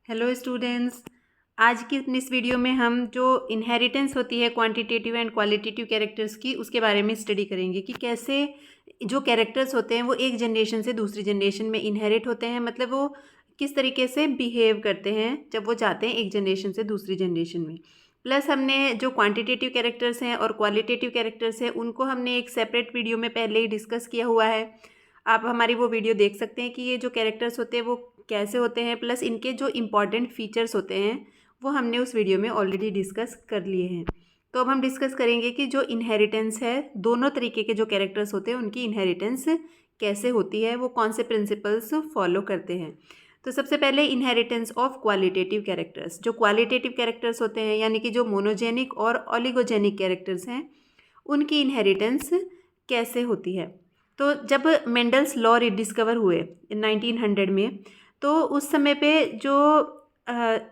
Hello students. आज की अपनी इस वीडियो में हम जो इनहेरिटेंस होती है क्वांटिटेटिव एंड क्वालिटेटिव कैरेक्टर्स की, उसके बारे में स्टडी करेंगे कि कैसे जो कैरेक्टर्स होते हैं वो एक जनरेशन से दूसरी जनरेशन में इनहेरिट होते हैं। मतलब वो किस तरीके से बिहेव करते हैं जब वो जाते हैं एक जनरेशन से दूसरी जनरेशन में। प्लस हमने जो क्वांटिटेटिव कैरेक्टर्स हैं और क्वालिटेटिव कैरेक्टर्स हैं उनको हमने एक सेपरेट वीडियो में पहले ही डिस्कस किया हुआ है। आप हमारी वो वीडियो देख सकते हैं कि ये जो कैरेक्टर्स होते हैं वो कैसे होते हैं, प्लस इनके जो इम्पॉर्टेंट फीचर्स होते हैं वो हमने उस वीडियो में ऑलरेडी डिस्कस कर लिए हैं। तो अब हम डिस्कस करेंगे कि जो इनहेरिटेंस है, दोनों तरीके के जो कैरेक्टर्स होते हैं उनकी इनहेरिटेंस कैसे होती है, वो कौन से प्रिंसिपल्स फॉलो करते हैं। तो सबसे पहले इनहेरिटेंस ऑफ क्वालिटेटिव कैरेक्टर्स। जो क्वालिटेटिव कैरेक्टर्स होते हैं यानी कि जो मोनोजेनिक और ऑलिगोजेनिक कैरेक्टर्स हैं, उनकी इनहेरिटेंस कैसे होती है। तो जब मेंडल्स लॉ रिडिस्कवर हुए 1900 में, तो उस समय पे जो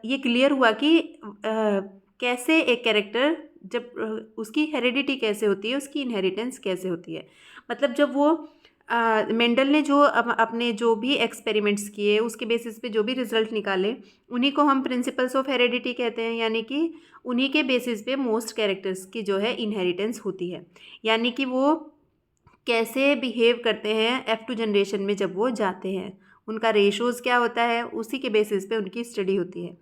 ये क्लियर हुआ कि कैसे एक कैरेक्टर जब उसकी हेरिडिटी कैसे होती है, उसकी इनहेरिटेंस कैसे होती है। मतलब जब वो मेंडल ने जो अपने जो भी एक्सपेरिमेंट्स किए उसके बेसिस पे जो भी रिजल्ट निकाले, उन्हीं को हम प्रिंसिपल्स ऑफ हेरिडिटी कहते हैं। यानी कि उन्हीं के बेसिस पे मोस्ट कैरेक्टर्स की जो है इनहेरिटेंस होती है। यानी कि वो कैसे बिहेव करते हैं F2 जनरेशन में जब वो जाते हैं, उनका रेशोज़ क्या होता है, उसी के बेसिस पे उनकी स्टडी होती है।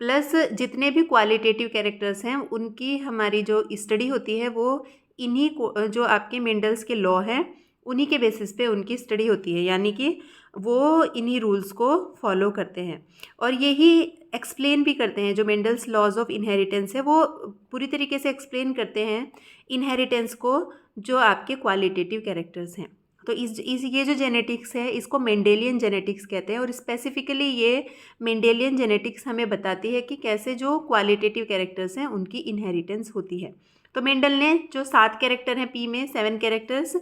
प्लस जितने भी क्वालिटेटिव कैरेक्टर्स हैं उनकी हमारी जो स्टडी होती है वो इन्हीं को, जो आपके मेंडल्स के लॉ हैं उन्हीं के बेसिस पे उनकी स्टडी होती है। यानी कि वो इन्हीं रूल्स को फॉलो करते हैं और यही एक्सप्लेन भी करते हैं। जो मेंडल्स लॉज ऑफ इनहेरिटेंस है वो पूरी तरीके से एक्सप्लेन करते हैं इनहेरिटेंस को, जो आपके क्वालिटेटिव कैरेक्टर्स हैं। तो इस ये जो जेनेटिक्स है इसको मेंडेलियन जेनेटिक्स कहते हैं और स्पेसिफिकली ये मेंडेलियन जेनेटिक्स हमें बताती है कि कैसे जो क्वालिटेटिव कैरेक्टर्स हैं उनकी इनहेरिटेंस होती है। तो मेंडल ने जो 7 कैरेक्टर हैं पी में, 7 कैरेक्टर्स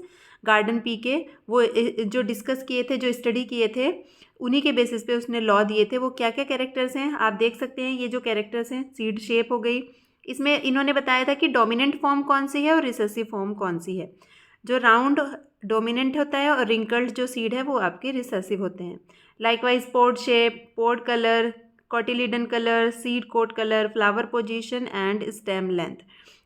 गार्डन पी के, वो जो डिस्कस किए थे, जो स्टडी किए थे, उन्हीं के बेसिस पे उसने लॉ दिए थे। वो क्या क्या कैरेक्टर्स हैं आप देख सकते हैं। ये जो कैरेक्टर्स हैं, सीड शेप हो गई, इसमें इन्होंने बताया था कि डोमिनेंट फॉर्म कौन सी है और रिसेसिव फॉर्म कौन सी है। जो राउंड डोमिनेंट होता है और रिंकल्ड जो सीड है वो आपके रिसेसिव होते हैं। Likewise pod shape, pod colour, cotyledon colour, seed coat colour, flower position and stem length,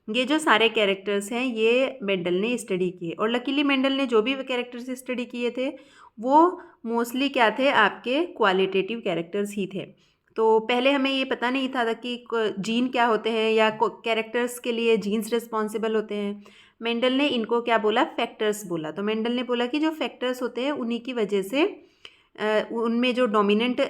ये जो सारे कैरेक्टर्स हैं ये मेंडल ने स्टडी किए। और लकीली मेंडल ने जो भी कैरेक्टर्स स्टडी किए थे वो मोस्टली क्या थे, आपके क्वालिटेटिव कैरेक्टर्स ही थे। तो पहले हमें ये पता नहीं था कि जीन क्या होते हैं या कैरेक्टर्स के लिए जीन्स रिस्पॉन्सिबल होते हैं। मेंडल ने इनको क्या बोला, फैक्टर्स बोला। तो मेंडल ने बोला कि जो फैक्टर्स होते हैं उन्हीं की वजह से उनमें जो डोमिनेंट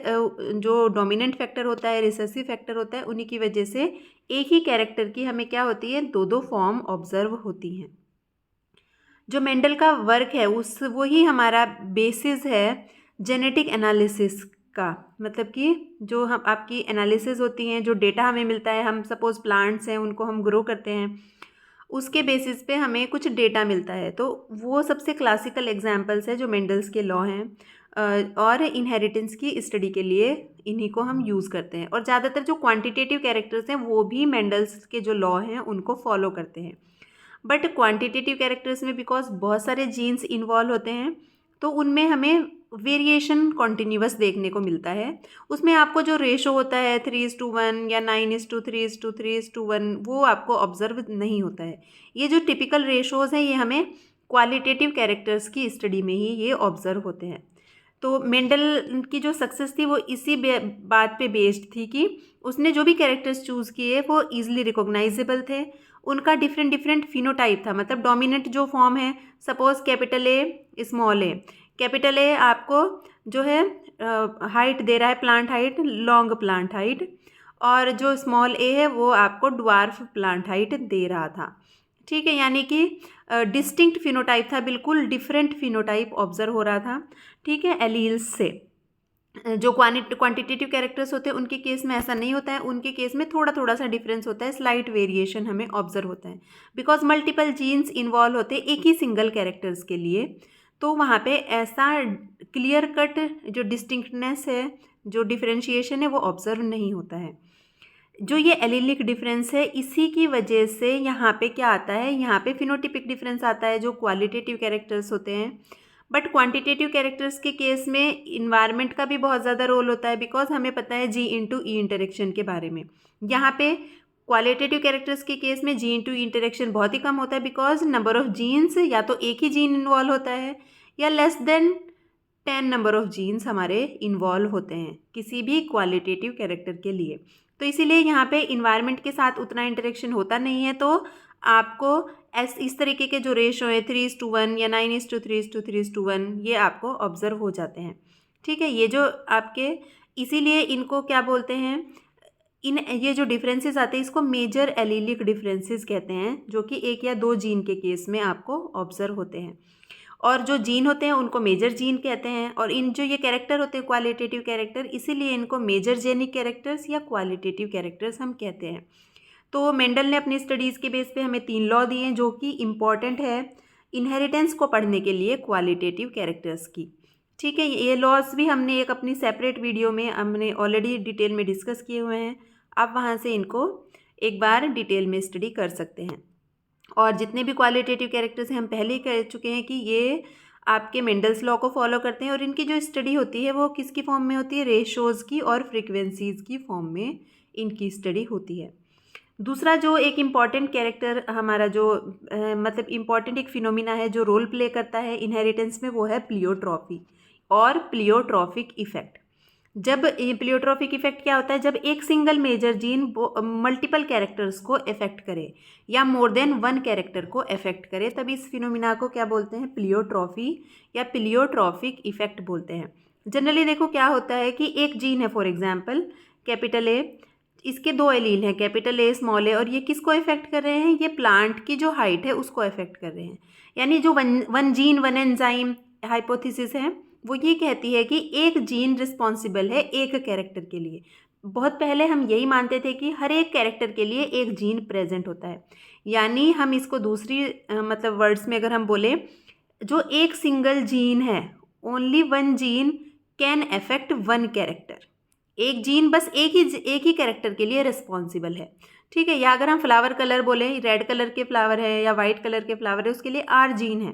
फैक्टर होता है, रिसेसिव फैक्टर होता है, उन्हीं की वजह से एक ही कैरेक्टर की हमें क्या होती है, दो दो फॉर्म ऑब्जर्व होती हैं। जो मेंडल का वर्क है उस वही हमारा बेसिस है जेनेटिक एनालिसिस का। मतलब कि जो हम आपकी एनालिसिस होती हैं, जो डेटा हमें मिलता है, हम सपोज प्लांट्स हैं उनको हम ग्रो करते हैं, उसके बेसिस पे हमें कुछ डेटा मिलता है। तो वो सबसे क्लासिकल एग्जांपल्स है जो मेंडल्स के लॉ हैं और इनहेरिटेंस की स्टडी के लिए इन्हीं को हम यूज़ करते हैं। और ज़्यादातर जो क्वांटिटेटिव कैरेक्टर्स हैं वो भी मेंडल्स के जो लॉ हैं उनको फॉलो करते हैं। बट क्वांटिटेटिव कैरेक्टर्स में बिकॉज बहुत सारे जीन्स इन्वॉल्व होते हैं तो उनमें हमें वेरिएशन कॉन्टिन्यूस देखने को मिलता है। उसमें आपको जो रेशो होता है 3:1 या 9:3:3:1 वो आपको ऑब्जर्व नहीं होता है। ये जो टिपिकल रेशोज़ हैं ये हमें क्वालिटेटिव कैरेक्टर्स की स्टडी में ही ये ऑब्जर्व होते हैं। तो मेंडल की जो सक्सेस थी वो इसी बात पे बेस्ड थी कि उसने जो भी कैरेक्टर्स चूज़ किए वो ईजिली रिकॉग्नाइजेबल थे, उनका डिफरेंट डिफरेंट फिनोटाइप था। मतलब डोमिनेंट जो फॉर्म है, suppose capital A small A, capital A आपको जो है हाइट दे रहा है, plant height, long plant height, और जो स्मॉल ए है वो आपको ड्वार्फ प्लांट हाइट दे रहा था। ठीक है, यानी कि डिस्टिंक्ट फिनोटाइप था, बिल्कुल डिफरेंट फिनोटाइप ऑब्जर्व हो रहा था। ठीक है, एलील्स से। जो क्वांटिटेटिव कैरेक्टर्स होते हैं उनके केस में ऐसा नहीं होता है, उनके केस में थोड़ा थोड़ा सा डिफरेंस होता है, स्लाइट वेरिएशन हमें ऑब्जर्व होता है बिकॉज मल्टीपल जीन्स इन्वॉल्व होते हैं एक ही सिंगल कैरेक्टर्स के लिए। तो वहाँ पे ऐसा क्लियर कट जो डिस्टिंक्टनेस है, जो डिफरेंशिएशन है वो ऑब्जर्व नहीं होता है। जो ये एलिलिक डिफरेंस है इसी की वजह से यहाँ पे क्या आता है, यहाँ पे फिनोटिपिक डिफरेंस आता है जो क्वालिटेटिव कैरेक्टर्स होते हैं। बट क्वांटिटेटिव कैरेक्टर्स के केस में इन्वायरमेंट का भी बहुत ज़्यादा रोल होता है, बिकॉज हमें पता है G/E इंटरेक्शन के बारे में। यहाँ पे क्वालिटेटिव कैरेक्टर्स के केस में G/E इंटरेक्शन बहुत ही कम होता है, बिकॉज नंबर ऑफ जीन्स, या तो एक ही जीन इन्वॉल्व होता है या less than 10 number of genes हमारे इन्वॉल्व होते हैं किसी भी क्वालिटेटिव कैरेक्टर के लिए। तो इसीलिए यहाँ पे इन्वायरमेंट के साथ उतना इंटरेक्शन होता नहीं है, तो आपको इस तरीके के जो रेशो है 3:1 या 9:3:3:1 ये आपको ऑब्जर्व हो जाते हैं। ठीक है, ये जो आपके, इसीलिए इनको क्या बोलते हैं, ये जो डिफरेंसेस आते हैं इसको मेजर एलीलिक डिफरेंसेस कहते हैं, जो कि एक या दो जीन के केस में आपको ऑब्जर्व होते हैं। और जो जीन होते हैं उनको मेजर जीन कहते हैं, और इन जो ये कैरेक्टर होते हैं क्वालिटेटिव कैरेक्टर, इसीलिए इनको मेजर जेनिक कैरेक्टर्स या क्वालिटेटिव कैरेक्टर्स हम कहते हैं। तो मेंडल ने अपनी स्टडीज़ के बेस पे हमें 3 लॉ दिए हैं जो कि इम्पॉर्टेंट है इनहेरिटेंस को पढ़ने के लिए क्वालिटेटिव कैरेक्टर्स की। ठीक है, ये लॉज भी हमने एक अपनी सेपरेट वीडियो में हमने ऑलरेडी डिटेल में डिस्कस किए हुए हैं, आप वहाँ से इनको एक बार डिटेल में स्टडी कर सकते हैं। और जितने भी क्वालिटेटिव कैरेक्टर्स हैं हम पहले ही कह चुके हैं कि ये आपके मेंडल्स लॉ को फॉलो करते हैं, और इनकी जो स्टडी होती है वो किसकी फॉर्म में होती है, रेशोज़ की और फ्रीक्वेंसीज़ की फॉर्म में इनकी स्टडी होती है। दूसरा जो एक इम्पॉर्टेंट कैरेक्टर हमारा जो मतलब इम्पॉर्टेंट एक फिनोमिना है जो रोल प्ले करता है इनहेरिटेंस में, वो है प्लियोट्रॉफी और प्लियोट्रॉफिक इफेक्ट। जब प्लियोट्रॉफिक इफेक्ट क्या होता है, जब एक single major gene multiple characters को इफेक्ट करे या मोर देन वन कैरेक्टर को इफेक्ट करे, तब इस फिनोमिना को क्या बोलते हैं, प्लियोट्रॉफी या प्लियोट्रॉफिक इफेक्ट बोलते हैं। जनरली देखो क्या होता है कि एक जीन है, फॉर एग्जांपल कैपिटल ए, इसके 2 एलील हैं कैपिटल ए स्मॉल ए, और ये किसको इफेक्ट कर रहे हैं, ये प्लांट की जो हाइट है उसको इफेक्ट कर रहे हैं। यानी जो one gene one enzyme hypothesis है वो ये कहती है कि एक जीन रिस्पॉन्सिबल है एक कैरेक्टर के लिए। बहुत पहले हम यही मानते थे कि हर एक कैरेक्टर के लिए एक जीन प्रेजेंट होता है, यानी हम इसको दूसरी मतलब वर्ड्स में अगर हम बोले, जो एक सिंगल जीन है, only one gene can affect one character, एक जीन बस एक ही कैरेक्टर के लिए रिस्पॉन्सिबल है। ठीक है, या अगर हम फ्लावर कलर बोले, रेड कलर के फ्लावर है या वाइट कलर के फ्लावर है, उसके लिए आर जीन है।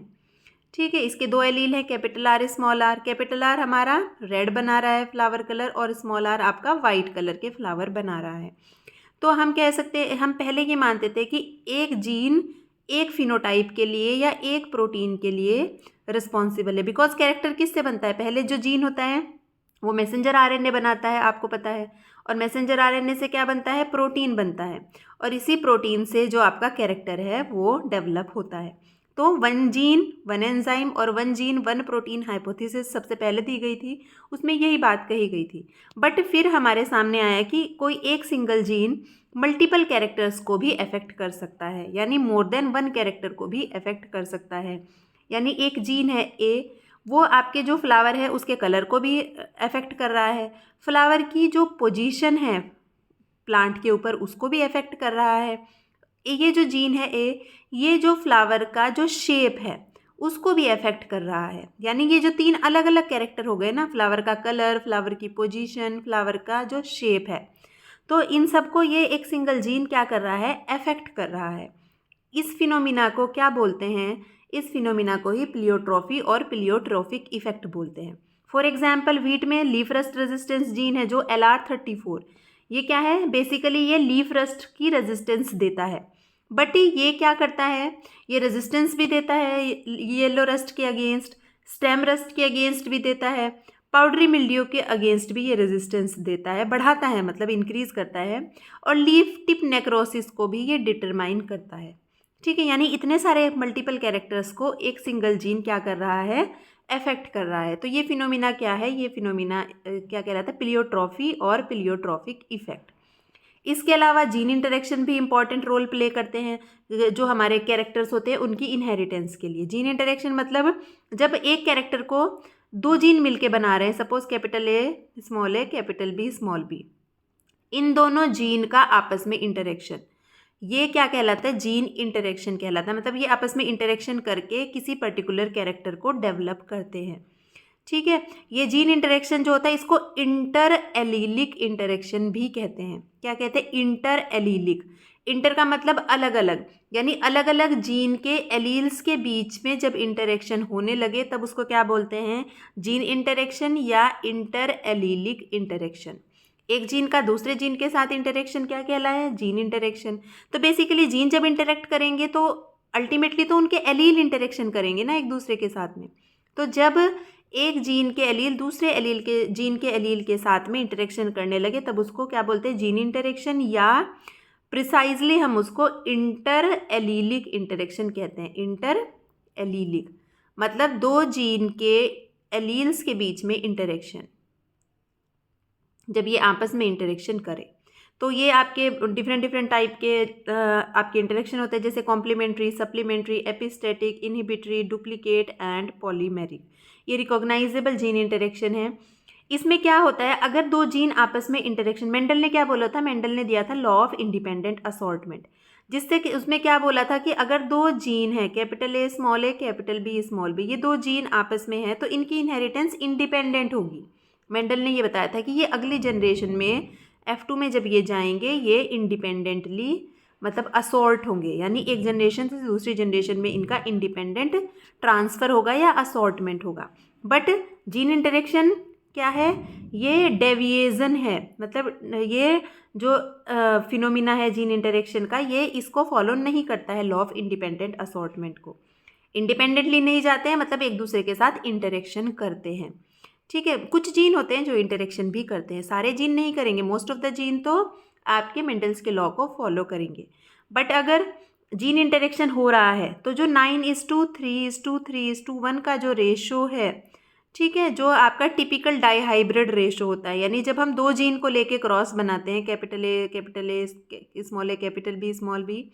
ठीक है, इसके 2 एलील हैं capital R small R. Capital R हमारा रेड बना रहा है फ्लावर कलर, और स्मॉल आर आपका वाइट कलर के फ्लावर बना रहा है। तो हम कह सकते हैं, हम पहले ये मानते थे कि एक जीन एक फिनोटाइप के लिए या एक प्रोटीन के लिए रिस्पॉन्सिबल है, बिकॉज कैरेक्टर किससे बनता है, पहले जो जीन होता है वो मैसेंजर आरएनए बनाता है, आपको पता है, और मैसेंजर आरएनए से क्या बनता है, प्रोटीन बनता है, और इसी प्रोटीन से जो आपका कैरेक्टर है वो डेवलप होता है। तो वन जीन वन एंजाइम और one gene one protein hypothesis सबसे पहले दी गई थी, उसमें यही बात कही गई थी। बट फिर हमारे सामने आया कि कोई एक सिंगल जीन मल्टीपल कैरेक्टर्स को भी अफेक्ट कर सकता है, यानी मोर देन वन कैरेक्टर को भी अफेक्ट कर सकता है। यानी एक जीन है ए, वो आपके जो फ्लावर है उसके कलर को भी अफेक्ट कर रहा है, फ्लावर की जो पोजीशन है प्लांट के ऊपर उसको भी अफेक्ट कर रहा है। ये जो जीन है ए, ये जो फ्लावर का जो शेप है उसको भी अफेक्ट कर रहा है। यानी ये जो 3 अलग अलग कैरेक्टर हो गए ना, फ्लावर का कलर, फ्लावर की पोजीशन, फ्लावर का जो शेप है, तो इन सबको ये एक सिंगल जीन क्या कर रहा है, अफेक्ट कर रहा है। इस फिनोमिना को क्या बोलते हैं, इस फिनोमिना को ही प्लियोट्रॉफी और प्लियोट्रॉफिक इफेक्ट बोलते हैं। फॉर एग्जाम्पल वीट में लीफ रस्ट रेजिस्टेंस जीन है जो LR34, ये क्या है, बेसिकली ये लीफ रस्ट की रेजिस्टेंस देता है। बट ये क्या करता है, ये रेजिस्टेंस भी देता है येलो रस्ट के अगेंस्ट, स्टेम रस्ट के अगेंस्ट भी देता है, पाउडरी मिल्ड्यू के अगेंस्ट भी ये रेजिस्टेंस देता है, बढ़ाता है, मतलब इंक्रीज करता है, और लीफ टिप नेक्रोसिस को भी ये डिटरमाइन करता है। ठीक है, यानी इतने सारे मल्टीपल कैरेक्टर्स को एक सिंगल जीन क्या कर रहा है, अफेक्ट कर रहा है। तो ये फिनोमिना क्या है, ये फिनोमिना क्या कह रहा था, प्लियोट्रॉफी और प्लियोट्रॉफिक इफेक्ट। इसके अलावा जीन इंटरेक्शन भी इंपॉर्टेंट रोल प्ले करते हैं जो हमारे कैरेक्टर्स होते हैं उनकी इनहेरिटेंस के लिए। जीन इंटरेक्शन मतलब जब एक कैरेक्टर को 2 जीन मिलके बना रहे हैं, suppose capital A small A capital B small B, इन दोनों जीन का आपस में इंटरेक्शन, ये क्या कहलाता है, जीन इंटरेक्शन कहलाता है। मतलब ये आपस में इंटरेक्शन करके किसी पर्टिकुलर कैरेक्टर को डेवलप करते हैं। ठीक है, ये जीन इंटरेक्शन जो होता है इसको इंटर एलीलिक इंटरेक्शन भी कहते हैं। क्या कहते हैं, इंटर एलीलिक। इंटर का मतलब अलग अलग, यानी अलग अलग जीन के एलील्स के बीच में जब इंटरेक्शन होने लगे तब उसको क्या बोलते हैं, जीन इंटरेक्शन या इंटर एलीलिक इंटरेक्शन। एक जीन का दूसरे जीन के साथ इंटरेक्शन क्या कहलाया है, जीन इंटरेक्शन। तो बेसिकली जीन जब इंटरेक्ट करेंगे तो अल्टीमेटली तो उनके एलील इंटरेक्शन करेंगे ना एक दूसरे के साथ में। तो जब एक जीन के एलील दूसरे एलील के जीन के एलील के साथ में इंटरेक्शन करने लगे तब उसको क्या बोलते हैं, जीन इंटरेक्शन, या प्रिसाइजली हम उसको इंटर एलीलिक इंटरेक्शन कहते हैं। इंटर एलीलिक मतलब दो जीन के एलील्स के बीच में इंटरेक्शन, जब ये आपस में इंटरेक्शन करें तो ये आपके डिफरेंट डिफरेंट टाइप के आपके इंटरेक्शन होते हैं, जैसे complementary, supplementary, epistatic, inhibitory, duplicate and polymeric. ये रिकॉग्नाइजेबल जीन इंटरेक्शन है। इसमें क्या होता है, अगर दो जीन आपस में इंटरेक्शन, मेंडल ने क्या बोला था, मेंडल ने दिया था लॉ ऑफ इंडिपेंडेंट असॉर्टमेंट, जिससे कि उसमें क्या बोला था कि अगर दो जीन है, capital A small A, capital B small B, ये दो जीन आपस में है तो इनकी इनहेरिटेंस इंडिपेंडेंट होगी। मेंडल ने ये बताया था कि ये अगली जनरेशन में F2 में जब ये जाएंगे ये इंडिपेंडेंटली मतलब असॉर्ट होंगे, यानी एक जनरेशन से दूसरी जनरेशन में इनका इंडिपेंडेंट ट्रांसफ़र होगा या असॉर्टमेंट होगा। बट जीन इंटरेक्शन क्या है, ये डेविएशन है, मतलब ये जो फिनोमिना है जीन इंटरेक्शन का, ये इसको फॉलो नहीं करता है लॉ ऑफ इंडिपेंडेंट असॉर्टमेंट को। इंडिपेंडेंटली नहीं जाते हैं, मतलब एक दूसरे के साथ इंटरेक्शन करते हैं। ठीक है, कुछ जीन होते हैं जो इंटरेक्शन भी करते हैं, सारे जीन नहीं करेंगे, मोस्ट ऑफ द जीन तो आपके मेंडल्स के लॉ को फॉलो करेंगे। बट अगर जीन इंटरेक्शन हो रहा है तो जो 9:3:3:1 का जो रेशो है, ठीक है, जो आपका टिपिकल डाईहाइब्रिड रेशो होता है, यानी जब हम दो जीन को लेके क्रॉस बनाते हैं, capital A small A, capital B small B,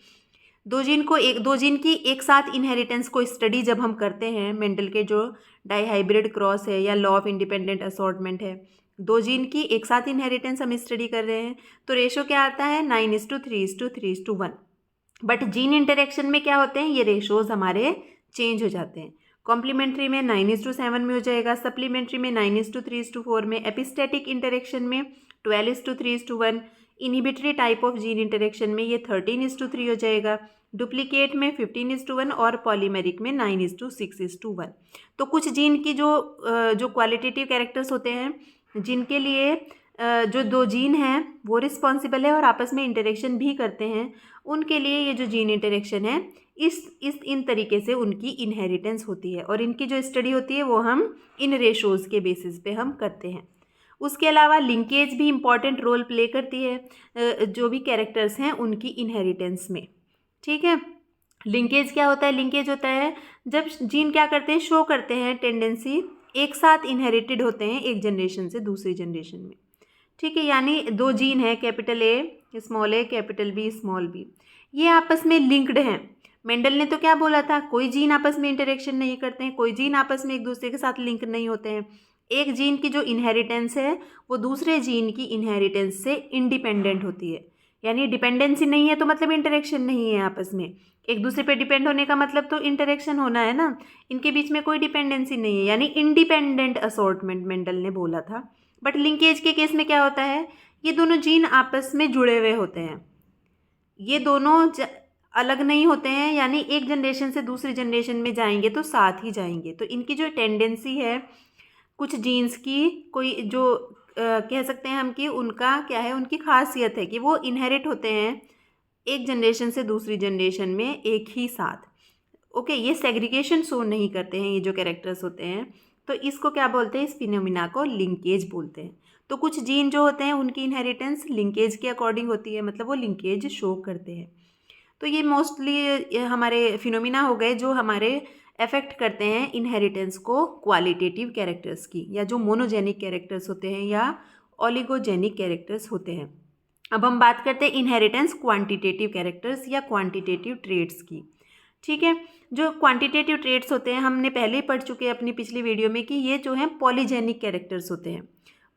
दो जीन की एक साथ इनहेरिटेंस को स्टडी जब हम करते हैं, मेंडल के जो डाईहाइब्रिड क्रॉस है या लॉ ऑफ इंडिपेंडेंट असॉर्टमेंट है, दो जीन की एक साथ इनहेरिटेंस हम स्टडी कर रहे हैं, तो रेशो क्या आता है 9:3:3:1। बट जीन इंटरेक्शन में क्या होते हैं, ये रेशोज हमारे चेंज हो जाते हैं। कॉम्प्लीमेंट्री में 9:7 में हो जाएगा, सप्लीमेंट्री में 9:3:4 में, एपिस्टेटिक इंटरेक्शन में 12:3:1, inhibitory type of gene interaction में ये 13:3 हो जाएगा, डुप्लीकेट में 15:1 और पॉलीमेरिक में 9:6:1। तो कुछ जीन की जो क्वालिटेटिव कैरेक्टर्स होते हैं, जिनके लिए जो दो जीन हैं वो रिस्पॉन्सिबल है और आपस में इंटरेक्शन भी करते हैं, उनके लिए ये जो जीन इंटरेक्शन है इन तरीके से उनकी इनहेरिटेंस होती है, और इनकी जो स्टडी होती है वो हम इन रेशोज़ के बेसिस पे हम करते हैं। उसके अलावा लिंकेज भी इम्पॉर्टेंट रोल प्ले करती है जो भी कैरेक्टर्स हैं उनकी इनहेरिटेंस में। ठीक है, लिंकेज क्या होता है, लिंकेज होता है जब जीन क्या करते हैं, शो करते हैं टेंडेंसी एक साथ इनहेरिटेड होते हैं एक जनरेशन से दूसरी जनरेशन में। ठीक है, यानी दो जीन है, capital A small A, capital B small B, ये आपस में लिंक्ड हैं। मेंडल ने तो क्या बोला था, कोई जीन आपस में इंटरेक्शन नहीं करते हैं, कोई जीन आपस में एक दूसरे के साथ लिंक नहीं होते हैं। एक जीन की जो इनहेरिटेंस है वो दूसरे जीन की इनहेरिटेंस से इंडिपेंडेंट होती है, यानी डिपेंडेंसी नहीं है तो मतलब इंटरेक्शन नहीं है आपस में। एक दूसरे पे डिपेंड होने का मतलब तो इंटरेक्शन होना है ना, इनके बीच में कोई डिपेंडेंसी नहीं है, यानी इंडिपेंडेंट असॉर्टमेंट मेंडल ने बोला था। बट लिंकेज के केस में क्या होता है, ये दोनों जीन आपस में जुड़े हुए होते हैं, ये दोनों अलग नहीं होते हैं, यानी एक जनरेशन से दूसरी जनरेशन में जाएंगे तो साथ ही जाएंगे। तो इनकी जो टेंडेंसी है कुछ जीन्स की, कोई जो कह सकते हैं हम कि उनका क्या है, उनकी खासियत है कि वो इनहेरिट होते हैं एक जनरेशन से दूसरी जनरेशन में एक ही साथ। ओके, ये सेग्रीगेशन शो नहीं करते हैं ये जो कैरेक्टर्स होते हैं, तो इसको क्या बोलते हैं, इस फिनोमिना को लिंकेज बोलते हैं। तो कुछ जीन जो होते हैं उनकी इनहेरिटेंस लिंकेज के अकॉर्डिंग होती है, मतलब वो लिंकेज शो करते हैं। तो ये मोस्टली हमारे फिनोमिना हो गए जो हमारे अफेक्ट करते हैं इनहेरिटेंस को क्वालिटेटिव कैरेक्टर्स की, या जो मोनोजेनिक कैरेक्टर्स होते हैं या ओलिगोजेनिक कैरेक्टर्स होते हैं। अब हम बात करते हैं इनहेरिटेंस क्वांटिटेटिव कैरेक्टर्स या क्वांटिटेटिव ट्रेट्स की। ठीक है, जो क्वांटिटेटिव ट्रेट्स होते हैं हमने पहले ही पढ़ चुके हैं अपनी पिछली वीडियो में कि ये जो हैं पॉलीजेनिक कैरेक्टर्स होते हैं।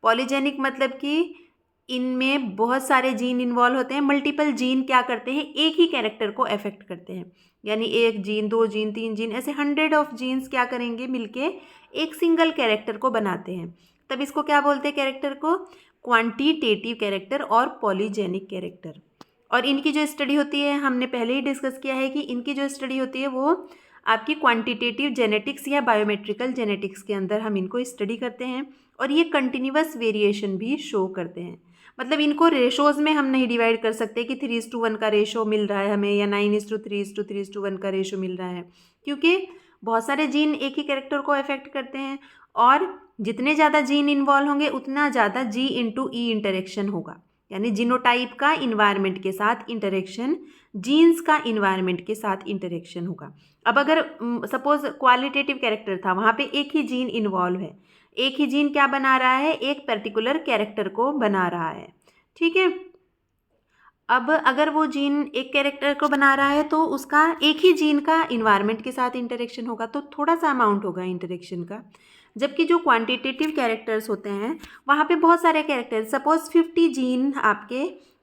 पॉलीजेनिक मतलब कि इनमें बहुत सारे जीन इन्वॉल्व होते हैं, मल्टीपल जीन क्या करते हैं, एक ही कैरेक्टर को अफेक्ट करते हैं, यानी एक जीन, दो जीन, तीन जीन, ऐसे 100 ऑफ जीन्स क्या करेंगे मिलके एक सिंगल कैरेक्टर को बनाते हैं। तब इसको क्या बोलते हैं कैरेक्टर को, क्वांटिटेटिव कैरेक्टर और पॉलीजेनिक कैरेक्टर। और इनकी जो स्टडी होती है हमने पहले ही डिस्कस किया है कि इनकी जो स्टडी होती है वो आपकी क्वांटिटेटिव जेनेटिक्स या बायोमेट्रिकल जेनेटिक्स के अंदर हम इनको स्टडी करते हैं। और ये कंटिन्यूअस वेरिएशन भी शो करते हैं। मतलब इनको रेशोज़ में हम नहीं डिवाइड कर सकते कि 3:1 का रेशो मिल रहा है हमें या 9:3:3:1 का रेशो मिल रहा है, क्योंकि बहुत सारे जीन एक ही कैरेक्टर को अफेक्ट करते हैं और जितने ज़्यादा जीन इन्वॉल्व होंगे उतना ज़्यादा G/E इंटरेक्शन होगा। यानी जीनोटाइप का इन्वायरमेंट के साथ इंटरेक्शन, जीन्स का इन्वायरमेंट के साथ इंटरेक्शन होगा। अब अगर सपोज क्वालिटेटिव कैरेक्टर था, वहाँ पे एक ही जीन इन्वॉल्व है, एक ही जीन क्या बना रहा है, एक पर्टिकुलर कैरेक्टर को बना रहा है, ठीक है। अब अगर वो जीन एक कैरेक्टर को बना रहा है तो उसका एक ही जीन का इन्वायरमेंट के साथ इंटरेक्शन होगा, तो थोड़ा सा अमाउंट होगा इंटरेक्शन का। जबकि जो क्वांटिटेटिव कैरेक्टर्स होते हैं वहाँ पे बहुत सारे कैरेक्टर, सपोज 50 जीन आपके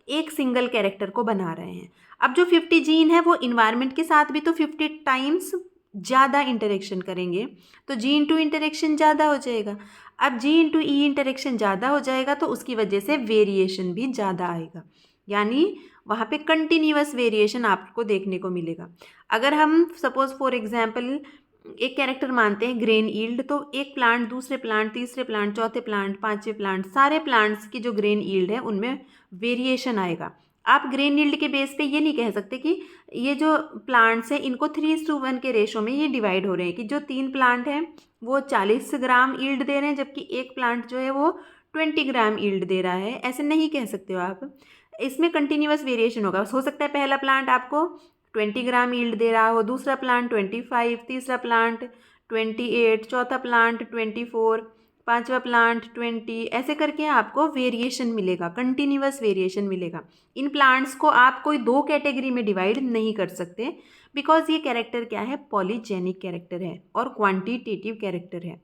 एक सिंगल कैरेक्टर को बना रहे हैं। अब जो 50 जीन है वो इन्वायरमेंट के साथ भी तो 50 टाइम्स ज़्यादा इंटरेक्शन करेंगे, तो G/E इंटरेक्शन ज़्यादा हो जाएगा। अब G/E इंटरेक्शन ज़्यादा हो जाएगा तो उसकी वजह से वेरिएशन भी ज़्यादा आएगा, यानी वहाँ पे कंटिन्यूअस वेरिएशन आपको देखने को मिलेगा। अगर हम सपोज फॉर एग्जांपल एक कैरेक्टर मानते हैं ग्रेन यील्ड, तो एक प्लांट, दूसरे प्लांट, तीसरे प्लांट, चौथे प्लांट, पांचवें प्लांट, सारे प्लांट्स की जो ग्रेन यील्ड है उनमें वेरिएशन आएगा। आप ग्रेन यील्ड के बेस पे ये नहीं कह सकते कि ये जो प्लांट्स हैं इनको 3:1 के रेशो में ये डिवाइड हो रहे हैं, कि जो 3 प्लांट हैं वो 40 ग्राम यील्ड दे रहे हैं जबकि एक प्लांट जो है वो 20 ग्राम यील्ड दे रहा है। ऐसे नहीं कह सकते हो आप, इसमें कंटिन्यूअस वेरिएशन होगा। हो सकता है पहला प्लांट आपको 20 ग्राम यील्ड दे रहा हो, दूसरा प्लांट 25, तीसरा प्लांट 28, चौथा प्लांट 24, पांचवा प्लांट 20, ऐसे करके आपको वेरिएशन मिलेगा, कंटिन्यूअस वेरिएशन मिलेगा। इन प्लांट्स को आप कोई 2 कैटेगरी में डिवाइड नहीं कर सकते, बिकॉज ये कैरेक्टर क्या है, पॉलीजेनिक कैरेक्टर है और क्वांटिटेटिव कैरेक्टर है,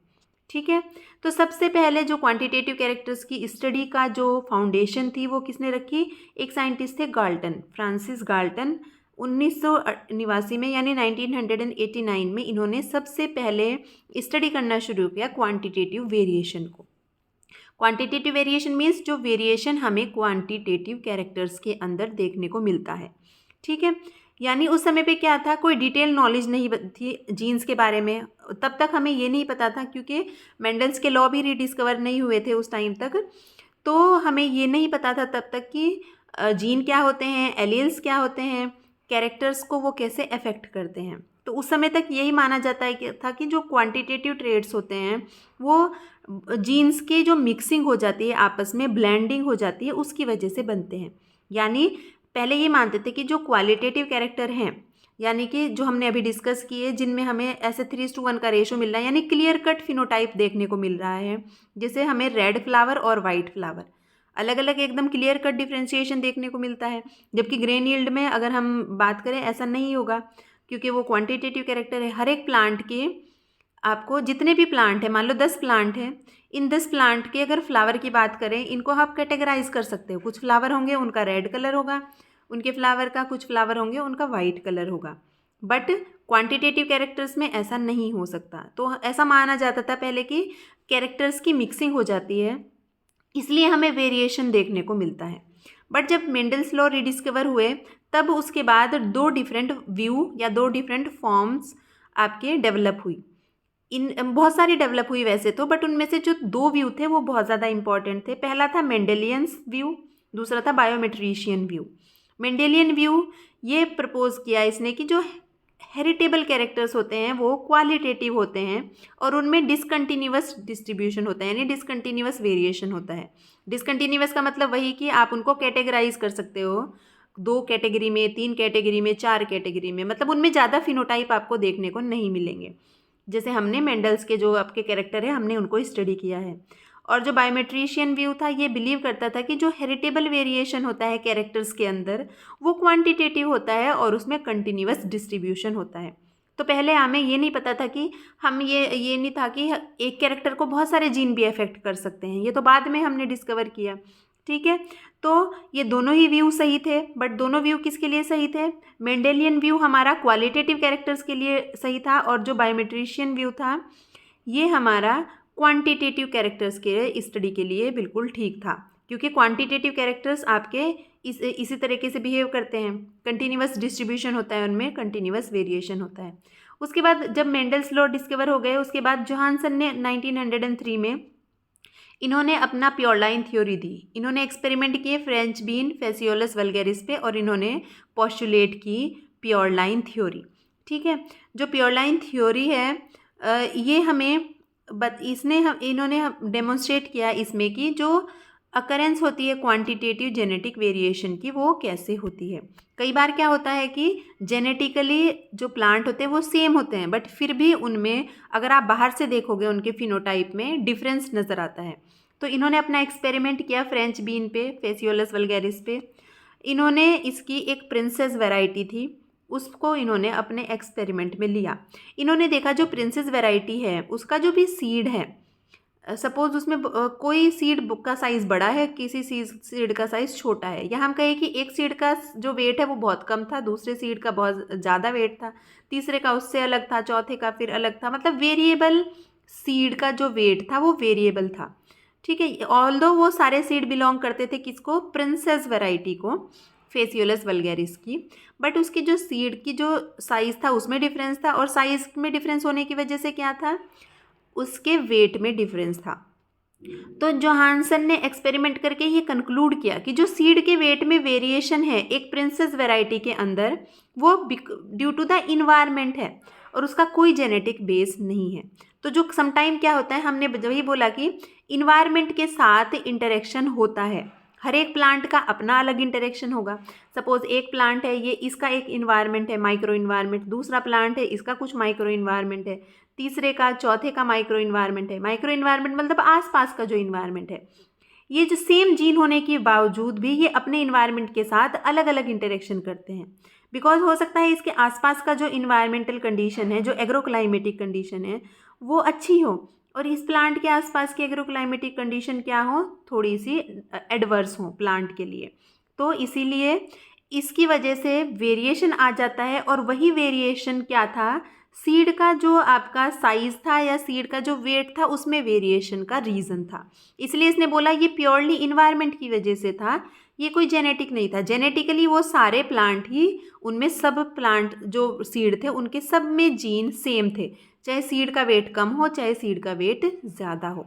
ठीक है। तो सबसे पहले जो क्वांटिटेटिव कैरेक्टर्स की स्टडी का जो फाउंडेशन थी वो किसने रखी, एक साइंटिस्ट थे गाल्टन, फ्रांसिस गाल्टन। 1989 में यानी 1989 में इन्होंने सबसे पहले स्टडी करना शुरू किया क्वांटिटेटिव वेरिएशन को। क्वांटिटेटिव वेरिएशन मीन्स जो वेरिएशन हमें क्वांटिटेटिव कैरेक्टर्स के अंदर देखने को मिलता है, ठीक है। यानी उस समय पे क्या था, कोई डिटेल नॉलेज नहीं थी जीन्स के बारे में, तब तक हमें ये नहीं पता था क्योंकि मेंडल्स के लॉ भी रीडिस्कवर नहीं हुए थे उस टाइम तक, तो हमें ये नहीं पता था तब तक कि जीन क्या होते हैं, एलील्स क्या होते हैं, कैरेक्टर्स को वो कैसे अफेक्ट करते हैं। तो उस समय तक यही माना जाता है कि था कि जो क्वांटिटेटिव ट्रेड्स होते हैं वो जीन्स की जो मिक्सिंग हो जाती है, आपस में ब्लेंडिंग हो जाती है, उसकी वजह से बनते हैं। यानी पहले ये मानते थे कि जो क्वालिटेटिव कैरेक्टर हैं, यानी कि जो हमने अभी डिस्कस किए, जिनमें हमें ऐसे 3:1 का रेशो मिल रहा है, यानी क्लियर कट फिनोटाइप देखने को मिल रहा है, जैसे हमें रेड फ्लावर और वाइट फ्लावर अलग अलग एकदम क्लियर कट डिफ्रेंशिएशन देखने को मिलता है। जबकि ग्रेन यील्ड में अगर हम बात करें ऐसा नहीं होगा, क्योंकि वो क्वांटिटेटिव कैरेक्टर है। हर एक प्लांट के आपको जितने भी प्लांट है, मान लो 10 प्लांट है, इन 10 प्लांट के अगर फ्लावर की बात करें, इनको आप कैटेगराइज कर सकते हो। कुछ फ्लावर होंगे उनका रेड कलर होगा उनके फ्लावर का, कुछ फ्लावर होंगे उनका वाइट कलर होगा, बट क्वांटिटेटिव कैरेक्टर्स में ऐसा नहीं हो सकता। तो ऐसा माना जाता था पहले कि कैरेक्टर्स की मिक्सिंग हो जाती है, इसलिए हमें वेरिएशन देखने को मिलता है। बट जब मेंडल्स लॉ रिडिस्कवर हुए तब उसके बाद 2 डिफरेंट व्यू या 2 डिफरेंट फॉर्म्स आपके डेवलप हुई। इन बहुत सारी डेवलप हुई वैसे तो, बट उनमें से जो 2 व्यू थे वो बहुत ज़्यादा इंपॉर्टेंट थे। पहला था मेंडेलियंस व्यू, दूसरा था बायोमेट्रिशियन व्यू। मेंडेलियन व्यू ये प्रपोज किया इसने कि जो हेरिटेबल कैरेक्टर्स होते हैं वो क्वालिटेटिव होते हैं और उनमें डिसकंटिन्यूअस डिस्ट्रीब्यूशन होता है, यानी डिसकंटिन्यूअस वेरिएशन होता है। डिसकंटिन्यूअस का मतलब वही कि आप उनको कैटेगराइज कर सकते हो 2 कैटेगरी में, 3 कैटेगरी में, 4 कैटेगरी में, मतलब उनमें ज़्यादा फिनोटाइप आपको देखने को नहीं मिलेंगे। जैसे हमने मेंडल्स के जो आपके कैरेक्टर है हमने उनको स्टडी किया है। और जो बायोमेट्रिशियन व्यू था ये बिलीव करता था कि जो हेरिटेबल वेरिएशन होता है कैरेक्टर्स के अंदर वो क्वांटिटेटिव होता है और उसमें कंटिन्यूअस डिस्ट्रीब्यूशन होता है। तो पहले हमें ये नहीं पता था कि हम ये नहीं था कि एक कैरेक्टर को बहुत सारे जीन भी अफेक्ट कर सकते हैं, ये तो बाद में हमने डिस्कवर किया, ठीक है। तो ये दोनों ही व्यू सही थे, बट दोनों व्यू किसके लिए सही थे, मेंडेलियन व्यू हमारा क्वालिटेटिव कैरेक्टर्स के लिए सही था और जो बायोमेट्रिशियन व्यू था ये हमारा क्वांटिटेटिव कैरेक्टर्स के स्टडी के लिए बिल्कुल ठीक था, क्योंकि क्वांटिटेटिव कैरेक्टर्स आपके इसी तरीके से बिहेव करते हैं, कंटिन्यूअस डिस्ट्रीब्यूशन होता है उनमें, कंटिन्यूअस वेरिएशन होता है। उसके बाद जब मेंडल्स लॉ डिस्कवर हो गए, उसके बाद जोहानसन ने 1903 में इन्होंने अपना प्योर लाइन थ्योरी दी। इन्होंने एक्सपेरिमेंट किए फ्रेंच बीन फेसियोलस वल्गैरिस पे और इन्होंने पोस्टुलेट की प्योर लाइन थ्योरी। ठीक है, जो प्योर लाइन थ्योरी है ये हमें इन्होंने डेमोन्स्ट्रेट किया इसमें कि जो अकरेंस होती है क्वांटिटेटिव जेनेटिक वेरिएशन की, वो कैसे होती है। कई बार क्या होता है कि जेनेटिकली जो प्लांट होते हैं वो सेम होते हैं, बट फिर भी उनमें अगर आप बाहर से देखोगे उनके फिनोटाइप में डिफरेंस नज़र आता है। तो इन्होंने अपना एक्सपेरिमेंट किया फ्रेंच बीन पे, फेसियोलस वल्गैरिस पे। इन्होंने इसकी एक प्रिंसेस वैरायटी थी, उसको इन्होंने अपने एक्सपेरिमेंट में लिया। इन्होंने देखा जो प्रिंसेस वैरायटी है उसका जो भी सीड है, सपोज उसमें कोई सीड का साइज़ बड़ा है, किसी सीड का साइज़ छोटा है, या हम कहें कि एक सीड का जो वेट है वो बहुत कम था, दूसरे सीड का बहुत ज़्यादा वेट था, तीसरे का उससे अलग था, चौथे का फिर अलग था, मतलब वेरिएबल सीड का जो वेट था वो वेरिएबल था। ठीक है, ऑल्दो वो सारे सीड बिलोंग करते थे किसको, प्रिंसेस वैरायटी को, फेसियोलस वल्गैरिस की, बट उसकी जो सीड की जो साइज़ था उसमें डिफरेंस था, और साइज़ में डिफरेंस होने की वजह से क्या था, उसके वेट में डिफरेंस था। तो जोहानसन ने एक्सपेरिमेंट करके ये कंक्लूड किया कि जो सीड के वेट में वेरिएशन है एक प्रिंसेस वैरायटी के अंदर, वो ड्यू टू द इन्वायरमेंट है और उसका कोई जेनेटिक बेस नहीं है। तो जो समटाइम क्या होता है, हमने वही बोला कि इन्वायरमेंट के साथ इंटरेक्शन होता है, हर एक प्लांट का अपना अलग इंटरेक्शन होगा। सपोज एक प्लांट है, ये इसका एक इन्वायरमेंट है, माइक्रो इन्वायरमेंट, दूसरा प्लांट है इसका कुछ माइक्रो इन्वायरमेंट है, तीसरे का चौथे का माइक्रो इन्वायरमेंट है। माइक्रो इन्वायरमेंट मतलब आसपास का जो इन्वायरमेंट है। ये जो सेम जीन होने के बावजूद भी ये अपने इन्वायरमेंट के साथ अलग अलग इंटरेक्शन करते हैं, बिकॉज हो सकता है इसके आसपास का जो इन्वायरमेंटल कंडीशन है, जो एग्रोक्लाइमेटिक कंडीशन है, वो अच्छी हो, और इस प्लांट के आसपास की एग्रोक्लाइमेटिक कंडीशन क्या हो, थोड़ी सी एडवर्स हो प्लांट के लिए। तो इसीलिए इसकी वजह से वेरिएशन आ जाता है, और वही वेरिएशन क्या था, सीड का जो आपका साइज़ था या सीड का जो वेट था उसमें वेरिएशन का रीज़न था। इसलिए इसने बोला ये प्योरली इन्वायरमेंट की वजह से था, ये कोई जेनेटिक नहीं था। जेनेटिकली वो सारे प्लांट ही, उनमें सब प्लांट जो सीड थे उनके सब में जीन सेम थे, चाहे सीड का वेट कम हो चाहे सीड का वेट ज़्यादा हो।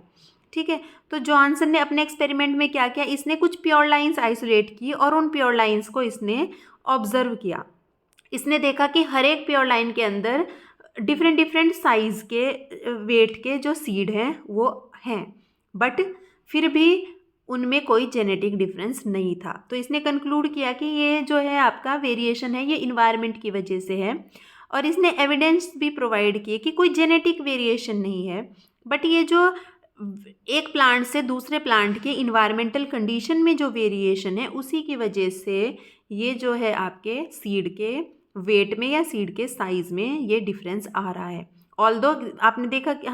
ठीक है, तो जॉनसन ने अपने एक्सपेरिमेंट में क्या किया, इसने कुछ प्योर लाइंस आइसोलेट की और उन प्योर लाइंस को इसने ऑब्जर्व किया। इसने देखा कि हर एक प्योर लाइन के अंदर डिफरेंट डिफरेंट साइज़ के वेट के जो सीड हैं वो हैं, बट फिर भी उनमें कोई जेनेटिक डिफरेंस नहीं था। तो इसने कंक्लूड किया कि ये जो है आपका वेरिएशन है ये इन्वायरमेंट की वजह से है, और इसने एविडेंस भी प्रोवाइड किए कि कोई जेनेटिक वेरिएशन नहीं है, बट ये जो एक प्लांट से दूसरे प्लांट के इन्वायरमेंटल कंडीशन में जो वेरिएशन है उसी की वजह से ये जो है आपके सीड के वेट में या सीड के साइज़ में ये डिफरेंस आ रहा है। ऑल्दो आपने देखा कि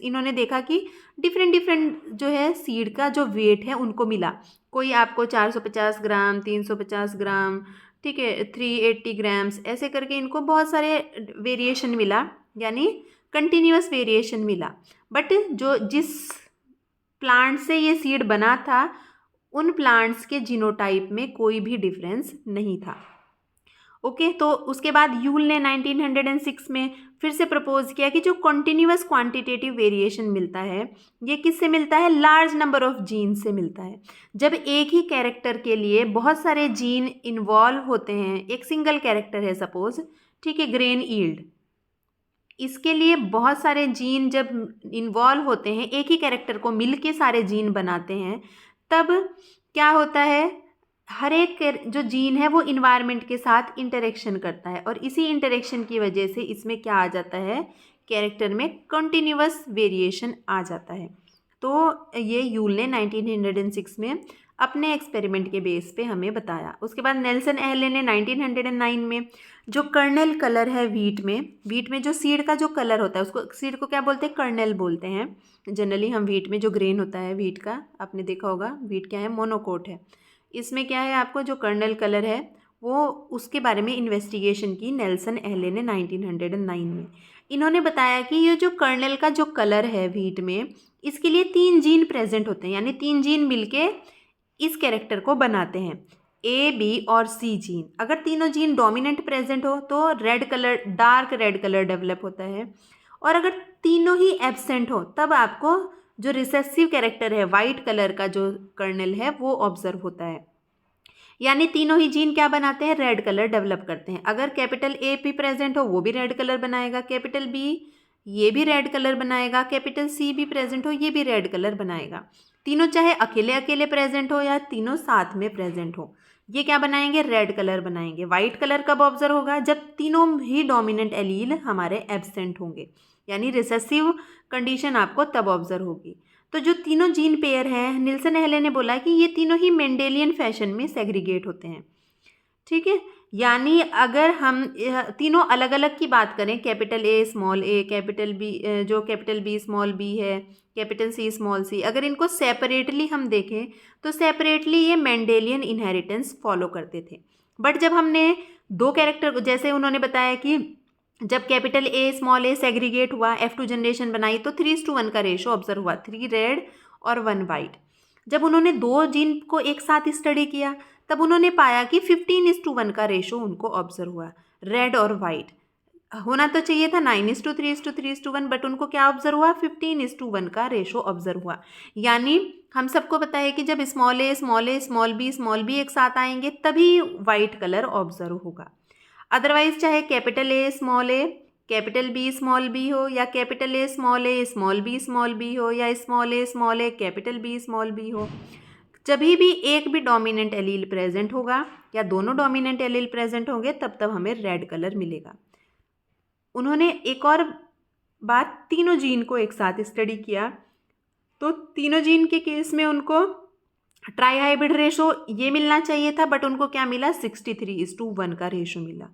इन्होंने देखा कि डिफरेंट डिफरेंट जो है सीड का जो वेट है उनको मिला, कोई आपको 450 ग्राम, 350 ग्राम, ठीक है, 380 ग्राम्स, ऐसे करके इनको बहुत सारे वेरिएशन मिला, यानी कंटिन्यूअस वेरिएशन मिला। बट जो जिस प्लांट से ये सीड बना था उन प्लांट्स के जीनोटाइप में कोई भी डिफरेंस नहीं था। ओके, तो उसके बाद यूल ने 1906 में फिर से प्रपोज किया कि जो कॉन्टिन्यूअस क्वांटिटेटिव वेरिएशन मिलता है ये किससे मिलता है, लार्ज नंबर ऑफ जीन से मिलता है। जब एक ही कैरेक्टर के लिए बहुत सारे जीन इन्वॉल्व होते हैं, एक सिंगल कैरेक्टर है सपोज, ठीक है, ग्रेन ईल्ड, इसके लिए बहुत सारे जीन जब इन्वॉल्व होते हैं, एक ही कैरेक्टर को मिल के सारे जीन बनाते हैं, तब क्या होता है, हर एक जो जीन है वो इन्वायरमेंट के साथ इंटरेक्शन करता है, और इसी इंटरेक्शन की वजह से इसमें क्या आ जाता है, कैरेक्टर में कंटिन्यूअस वेरिएशन आ जाता है। तो ये यूल ने 1906 में अपने एक्सपेरिमेंट के बेस पे हमें बताया। उसके बाद नेल्सन एहले ने 1909 में जो कर्नल कलर है वीट में जो सीड का जो कलर होता है उसको, सीड को क्या बोलते हैं, कर्नल बोलते हैं। जनरली हम वीट में जो ग्रेन होता है वीट का, आपने देखा होगा, वीट क्या है, मोनोकोट है। इसमें क्या है, आपको जो कर्नल कलर है वो, उसके बारे में इन्वेस्टिगेशन की नेल्सन एहले ने 1909 में। इन्होंने बताया कि ये जो कर्नल का जो कलर है वीट में, इसके लिए 3 जीन प्रेजेंट होते हैं, यानी 3 जीन मिलके इस कैरेक्टर को बनाते हैं। ए, बी और सी जीन, अगर तीनों जीन डोमिनेंट प्रेजेंट हो तो red colour, dark red colour develop होता है, और अगर तीनों ही एब्सेंट हो तब आपको जो रिसेसिव कैरेक्टर है, वाइट कलर का जो कर्नल है, वो ऑब्जर्व होता है। यानी तीनों ही जीन क्या बनाते हैं, रेड कलर डेवलप करते हैं। अगर कैपिटल ए भी प्रेजेंट हो वो भी रेड कलर बनाएगा, कैपिटल बी ये भी रेड कलर बनाएगा, कैपिटल सी भी प्रेजेंट हो ये भी रेड कलर बनाएगा। तीनों चाहे अकेले अकेले प्रेजेंट हो या तीनों साथ में प्रेजेंट हो, ये क्या बनाएंगे, रेड कलर बनाएंगे। वाइट कलर कब ऑब्जर्व होगा, जब तीनों ही डोमिनेंट एलील हमारे एब्सेंट होंगे, यानी रिसेसिव कंडीशन आपको तब ऑब्जर्व होगी। तो जो तीनों जीन पेयर हैं, निल्सन हेले ने बोला कि ये तीनों ही मेंडेलियन फैशन में सेग्रीगेट होते हैं। ठीक है, यानी अगर हम तीनों अलग अलग की बात करें, capital A small A, capital B, जो कैपिटल बी स्मॉल बी है, कैपिटल सी स्मॉल सी, अगर इनको सेपरेटली हम देखें तो सेपरेटली ये मेंडेलियन इनहेरिटेंस फॉलो करते थे। बट जब हमने दो कैरेक्टर, जैसे उन्होंने बताया कि जब capital A small A segregate हुआ, F2 जनरेशन बनाई, तो 3:1 का रेशो ऑब्जर्व हुआ, 3 रेड और 1 वाइट। जब उन्होंने दो जीन को एक साथ स्टडी किया तब उन्होंने पाया कि 15:1 का रेशो उनको ऑब्जर्व हुआ, रेड और वाइट। होना तो चाहिए था 9:3:3:1, बट उनको क्या ऑब्जर्व हुआ, 15:1 का रेशो ऑब्जर्व हुआ। यानी हम सबको पता है कि जब स्मॉल ए स्मॉल बी एक साथ आएंगे तभी वाइट कलर ऑब्जर्व होगा। अदरवाइज चाहे कैपिटल ए कैपिटल बी हो, या कैपिटल ए स्मॉल बी हो, या small A capital B small B हो, जब भी एक भी डोमिनेंट एलील प्रेजेंट होगा या दोनों डोमिनेंट एलील प्रेजेंट होंगे तब हमें रेड कलर मिलेगा। उन्होंने एक और बात, तीनों जीन को एक साथ स्टडी किया तो तीनों जीन के केस में उनको ट्राई हाइब्रिड रेशो ये मिलना चाहिए था, बट उनको क्या मिला, 63:1 का रेशो मिला।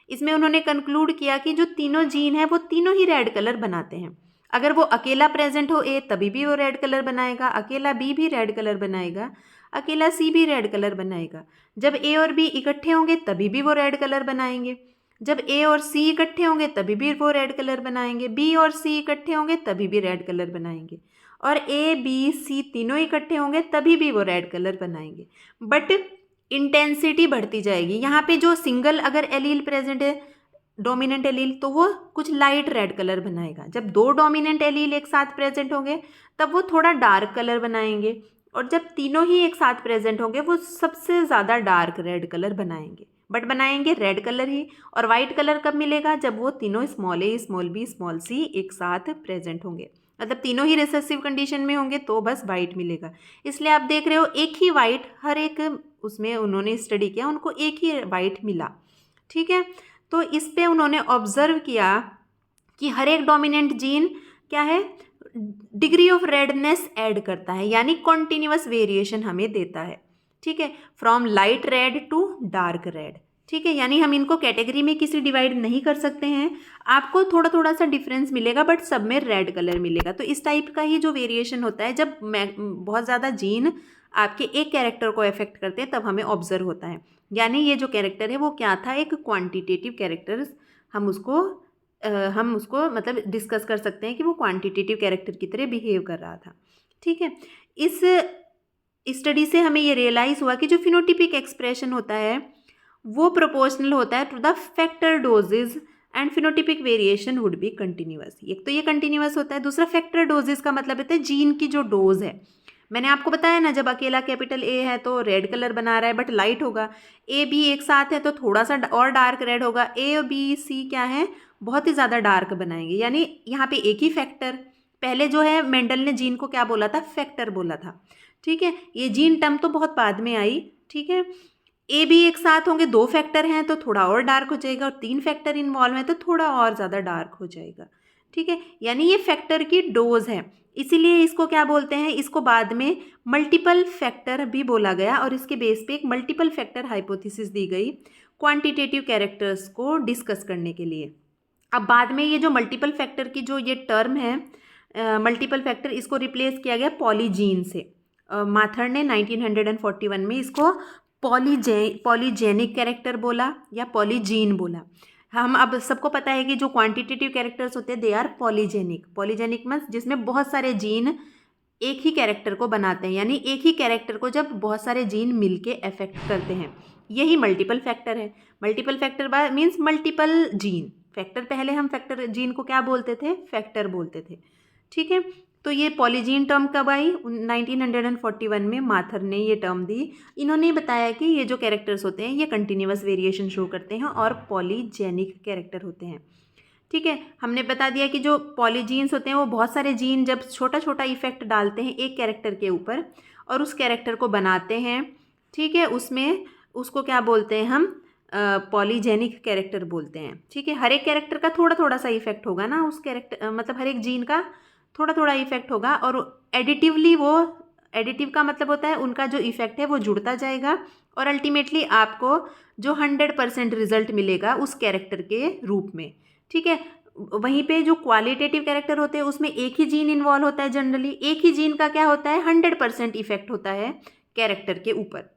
इसमें उन्होंने कंक्लूड किया कि जो तीनों जीन है वो तीनों ही रेड कलर बनाते हैं। अगर वो अकेला प्रेजेंट हो ए तभी भी वो रेड कलर बनाएगा, अकेला बी भी रेड कलर बनाएगा, अकेला सी भी रेड कलर बनाएगा। जब ए और बी इकट्ठे होंगे तभी भी वो रेड कलर बनाएंगे, जब ए और सी इकट्ठे होंगे तभी भी वो रेड कलर बनाएंगे, बी और सी इकट्ठे होंगे तभी भी रेड कलर बनाएंगे, और ए बी सी तीनों इकट्ठे होंगे तभी भी वो रेड कलर बनाएंगे। बट इंटेंसिटी बढ़ती जाएगी। यहाँ पे जो सिंगल अगर एलील प्रेजेंट है, डोमिनेंट एलील, तो वो कुछ लाइट रेड कलर बनाएगा। जब दो डोमिनेंट एलील एक साथ प्रेजेंट होंगे तब वो थोड़ा डार्क कलर बनाएंगे, और जब तीनों ही एक साथ प्रेजेंट होंगे वो सबसे ज़्यादा डार्क रेड कलर बनाएंगे, बट बनाएंगे रेड कलर ही। और वाइट कलर कब मिलेगा, जब वो तीनों स्मॉल ए स्मॉल बी स्मॉल सी एक साथ प्रेजेंट होंगे, मतलब तीनों ही रिसेसिव कंडीशन में होंगे तो बस वाइट मिलेगा। इसलिए आप देख रहे हो एक ही वाइट, हर एक उसमें उन्होंने स्टडी किया, उनको एक ही वाइट मिला। ठीक है, तो इस पे उन्होंने ऑब्जर्व किया कि हर एक डोमिनेंट जीन क्या है, डिग्री ऑफ रेडनेस ऐड करता है, यानी कॉन्टिन्यूअस वेरिएशन हमें देता है। ठीक है, from light red to dark red. ठीक है, यानी हम इनको कैटेगरी में किसी डिवाइड नहीं कर सकते हैं, आपको थोड़ा थोड़ा सा डिफरेंस मिलेगा बट सब में रेड कलर मिलेगा। तो इस टाइप का ही जो वेरिएशन होता है, जब बहुत ज़्यादा जीन आपके एक कैरेक्टर को अफेक्ट करते हैं तब हमें ऑब्जर्व होता है। यानी ये जो कैरेक्टर है वो क्या था, एक क्वांटिटेटिव कैरेक्टर, हम उसको मतलब डिस्कस कर सकते हैं कि वो क्वांटिटेटिव कैरेक्टर की तरह बिहेव कर रहा था। ठीक है, इस स्टडी से हमें ये रियलाइज़ हुआ कि जो फिनोटिपिक एक्सप्रेशन होता है वो प्रोपोर्शनल होता है to the factor dosages, and phenotypic variation would be continuous. एक तो ये कंटिन्यूअस होता है, दूसरा फैक्टर डोजेज का मतलब होता है जीन की जो डोज है। मैंने आपको बताया ना, जब अकेला कैपिटल ए है तो रेड कलर बना रहा है बट लाइट होगा, ए बी एक साथ है तो थोड़ा सा और डार्क रेड होगा, ए और बी सी क्या है, बहुत ही ज़्यादा डार्क बनाएंगे। यानी यहाँ पे एक ही फैक्टर, पहले जो है मेंडल ने जीन को क्या बोला था, फैक्टर बोला था। ठीक है, ये जीन टर्म तो बहुत बाद में आई। ठीक है, ए बी एक साथ होंगे, दो फैक्टर हैं तो थोड़ा और डार्क हो जाएगा, और तीन फैक्टर इन्वॉल्व हैं तो थोड़ा और ज़्यादा डार्क हो जाएगा। ठीक है, यानी ये फैक्टर की डोज है, इसीलिए इसको क्या बोलते हैं, इसको बाद में मल्टीपल फैक्टर भी बोला गया, और इसके बेस पे एक मल्टीपल फैक्टर हाइपोथेसिस दी गई क्वांटिटेटिव कैरेक्टर्स को डिस्कस करने के लिए। अब बाद में ये जो मल्टीपल फैक्टर की जो ये टर्म है, मल्टीपल फैक्टर, इसको रिप्लेस किया गया पॉलीजीन से। माथर ने 1941 में इसको पॉलीजेनिक कैरेक्टर बोला या पॉलीजीन बोला। हम अब सबको पता है कि जो क्वांटिटेटिव कैरेक्टर्स होते हैं they are polygenic. Polygenic means जिसमें बहुत सारे जीन एक ही कैरेक्टर को बनाते हैं, यानी एक ही कैरेक्टर को जब बहुत सारे जीन मिलके अफेक्ट करते हैं, यही मल्टीपल फैक्टर है। Multiple factor means multiple gene. Factor पहले हम फैक्टर जीन को क्या बोलते थे, फैक्टर बोलते थे, ठीक है। तो ये पॉलीजीन टर्म कब आई, 1941 में माथर ने ये टर्म दी। इन्होंने बताया कि ये जो कैरेक्टर्स होते हैं ये कंटिन्यूअस वेरिएशन शो करते हैं और पॉलीजेनिक कैरेक्टर होते हैं, ठीक है। हमने बता दिया कि जो पॉलीजीन्स होते हैं वो बहुत सारे जीन जब छोटा छोटा इफेक्ट डालते हैं एक कैरेक्टर के ऊपर और उस कैरेक्टर को बनाते हैं, ठीक है, उसमें उसको क्या बोलते हैं हम, पॉलीजेनिक कैरेक्टर बोलते हैं, ठीक है। हर एक कैरेक्टर का थोड़ा थोड़ा सा इफेक्ट होगा ना, उस कैरेक्टर मतलब हर एक जीन का थोड़ा थोड़ा इफेक्ट होगा और एडिटिवली वो, एडिटिव का मतलब होता है उनका जो इफेक्ट है वो जुड़ता जाएगा और अल्टीमेटली आपको जो 100% रिजल्ट मिलेगा उस कैरेक्टर के रूप में, ठीक है। वहीं पे जो क्वालिटेटिव कैरेक्टर होते हैं उसमें एक ही जीन इन्वॉल्व होता है, जनरली एक ही जीन का क्या होता है 100% इफेक्ट होता है कैरेक्टर के ऊपर।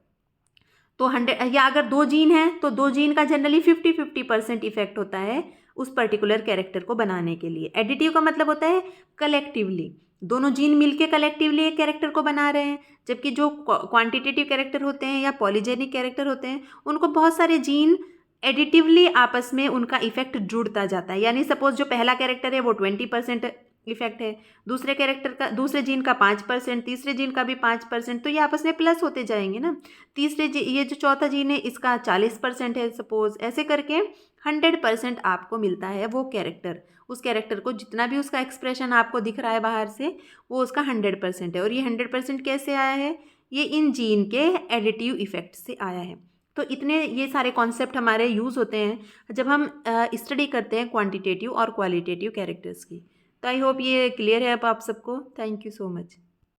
तो 100 या अगर 2 जीन हैं तो 2 जीन का जनरली 50-50% इफेक्ट होता है उस पर्टिकुलर कैरेक्टर को बनाने के लिए। एडिटिव का मतलब होता है कलेक्टिवली, दोनों जीन मिलके कलेक्टिवली एक कैरेक्टर को बना रहे हैं, जबकि जो क्वांटिटेटिव कैरेक्टर होते हैं या पॉलीजेनिक कैरेक्टर होते हैं उनको बहुत सारे जीन एडिटिवली आपस में उनका इफेक्ट जुड़ता जाता है। यानी सपोज जो पहला कैरेक्टर है वो 20% इफेक्ट है, दूसरे कैरेक्टर का, दूसरे जीन का 5%, तीसरे जीन का भी 5%, तो ये आपस में प्लस होते जाएंगे ना। ये जो चौथा जीन है इसका 40% है सपोज, ऐसे करके 100% आपको मिलता है वो कैरेक्टर। उस कैरेक्टर को जितना भी उसका एक्सप्रेशन आपको दिख रहा है बाहर से वो उसका 100% है। और ये 100% कैसे आया है, ये इन जीन के एडिटिव इफेक्ट से आया है। तो इतने ये सारे कॉन्सेप्ट हमारे यूज़ होते हैं जब हम स्टडी करते हैं क्वांटिटेटिव और क्वालिटेटिव कैरेक्टर्स की। तो आई होप ये क्लियर है अब आप सबको। Thank you so much.